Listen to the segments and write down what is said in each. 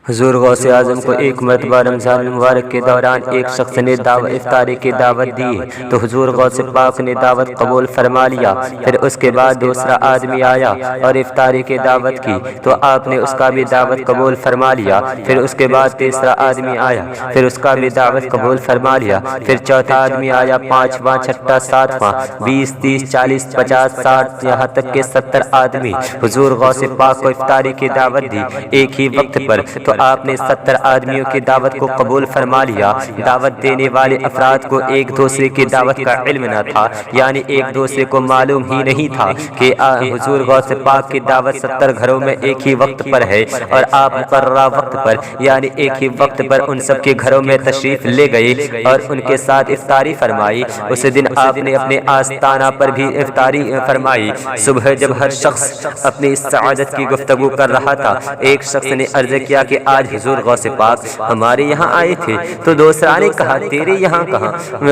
حضور غوث اعظم کو ایک مرتبہ رمضان المبارک کے دوران ایک شخص نے افطاری کی دعوت دی تو حضور غوث پاک نے دعوت قبول فرما لیا۔ پھر اس کے بعد دوسرا آدمی آیا اور افطاری کی دعوت کی تو آپ نے اس کا بھی دعوت قبول فرما لیا۔ پھر اس کے بعد تیسرا آدمی آیا، پھر اس کا بھی دعوت قبول فرما لیا۔ پھر چوتھا آدمی آیا، پانچواں، چھٹا، ساتواں، 20، 30، 40، 50، 60، یہاں تک کہ 70 آدمی حضور غوث پاک کو افطاری کی دعوت دی ایک ہی وقت پر، تو آپ نے 70 آدمیوں کی دعوت کو قبول فرما لیا۔ دعوت دینے والے افراد کو ایک دوسرے کی دعوت کا علم نہ تھا، یعنی ایک دوسرے کو معلوم ہی نہیں تھا کہ حضور غوث پاک کی دعوت 70 گھروں میں ایک ہی وقت پر ہے، اور آپ مقررہ وقت پر یعنی ایک ہی وقت پر ان سب کے گھروں میں تشریف لے گئے اور ان کے ساتھ افطاری فرمائی۔ اس دن آپ نے اپنے آستانہ پر بھی افطاری فرمائی۔ صبح جب ہر شخص اپنی اس سعادت کی گفتگو کر رہا تھا، ایک شخص نے عرض کیا کہ آج حضور غوث پاک ہمارے یہاں آئے تھے، تو دوسرا نے کہا تیرے یہاں کہاں؟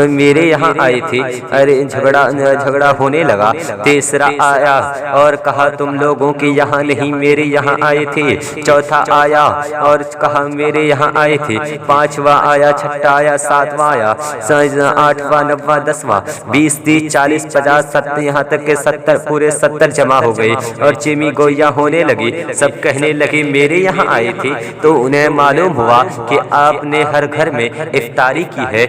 میرے یہاں آئے تھے۔ ارے جھگڑا ہونے لگا۔ تیسرا آیا اور کہا تم لوگوں کے یہاں نہیں، میرے یہاں آئے تھے۔ چوتھا آیا اور کہا میرے یہاں آئے تھے۔ پانچواں آیا، چھٹا آیا، ساتواں آیا، آٹھواں، نواں، 10واں، 20، 30، 40، 50، 70، یہاں تک کہ 70 پورے 70 جمع ہو گئے اور چیمی گویا ہونے لگی۔ سب کہنے لگے میرے یہاں آئے تھے، تو انہیں معلوم ہوا کہ آپ نے ہر گھر میں افطاری کی ہے،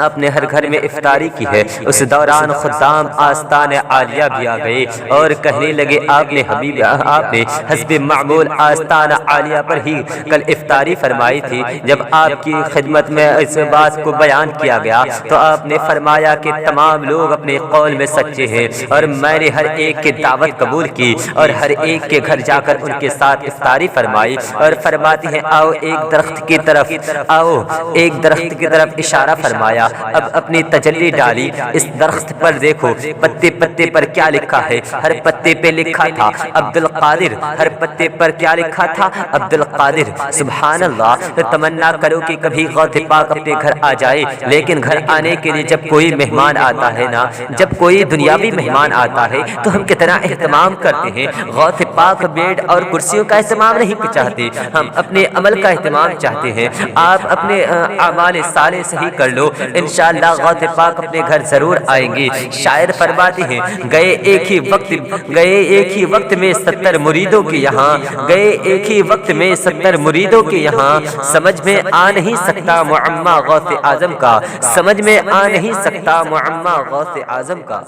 آپ نے ہر گھر میں افطاری کی ہے۔ اس دوران خدام آستان عالیہ بھی آ گئے اور کہنے لگے آپ نے حسب معمول آستان عالیہ پر ہی کل افطاری فرمائی تھی۔ جب آپ کی خدمت میں اس بات کو بیان کیا گیا تو آپ نے فرمایا کہ تمام لوگ اپنے قول میں سچے ہیں، اور میں نے ہر ایک کی دعوت قبول کی اور ہر ایک کے گھر جا کر ان کے ساتھ افطاری فرمائی۔ اور فرماتی ہیں آؤ ایک درخت کی طرف، آؤ ایک درخت کی طرف اشارہ فرمایا۔ اب اپنی تجلی ڈالی، اس درخت پر دیکھو پتے پتے پر کیا لکھا ہے۔ ہر پتے پہ لکھا تھا عبد القادر، ہر پتے پر کیا لکھا تھا؟ عبد القادر۔ سبحان اللہ۔ تمنا کرو کہ کبھی غوث پاک اپنے گھر آ جائے، لیکن گھر آنے کے لیے جب کوئی مہمان آتا ہے نا، جب کوئی دنیاوی مہمان آتا ہے تو ہم کتنا اہتمام کرتے ہیں۔ غوث پاک بیڈ اور کرسیوں کا اہتمام نہیں چاہتے، ہم اپنے عمل کا اہتمام چاہتے ہیں۔ آپ اپنے اعمال صالح صحیح کر لو، انشاءاللہ غوث پاک اپنے گھر ضرور آئیں گے۔ شاعر فرماتے ہیں گئے ایک ہی وقت میں 70 مریدوں کے یہاں، گئے ایک ہی وقت میں 70 مریدوں کے یہاں، سمجھ میں آ نہیں سکتا معمہ غوث اعظم کا، سمجھ میں آ نہیں سکتا معمہ غوث اعظم کا۔